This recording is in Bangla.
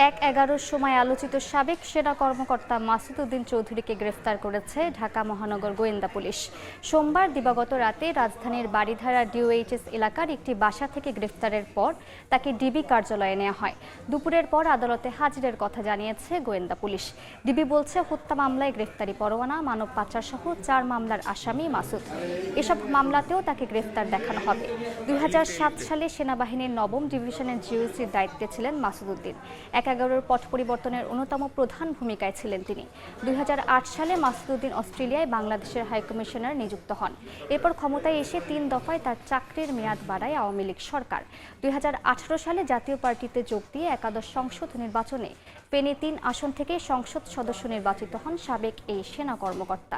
১/১১-র সময় আলোচিত সাবেক সেনা কর্মকর্তা মাসুদ উদ্দিন চৌধুরীকে গ্রেফতার করেছে ঢাকা মহানগর গোয়েন্দা পুলিশ। সোমবার দিবাগত রাতে রাজধানীর বারিধারা ডিওএইচএস এলাকার একটি বাসা থেকে গ্রেফতারের পর তাকে ডিবি কার্যালয়ে নেওয়া হয়। দুপুরের পর আদালতে হাজিরের কথা জানিয়েছে গোয়েন্দা পুলিশ। ডিবি বলছে, হত্যা মামলায় গ্রেফতারি পরোয়ানা, মানব পাচারসহ ৪ মামলার আসামি মাসুদ। এসব মামলাতেও তাকে গ্রেফতার দেখানো হবে। ২০০৭ সালে সেনাবাহিনীর ৯ম ডিভিশনের জিওসির দায়িত্বে ছিলেন মাসুদ উদ্দিন। ১/১১-র পট পরিবর্তনের অন্যতম প্রধান ভূমিকায় ছিলেন তিনি। ২০০৮ সালে মাসুদ উদ্দিন অস্ট্রেলিয়ায় বাংলাদেশের হাইকমিশনার নিযুক্ত হন। এরপর ক্ষমতায় এসে ৩ দফায় তার চাকরির মেয়াদ বাড়ায় আওয়ামী লীগ সরকার। ২০১৮ সালে জাতীয় পার্টিতে যোগ দিয়ে একাদশ সংসদ নির্বাচনে ফেনী ৩ আসন থেকে সংসদ সদস্য নির্বাচিত হন সাবেক এই সেনা কর্মকর্তা।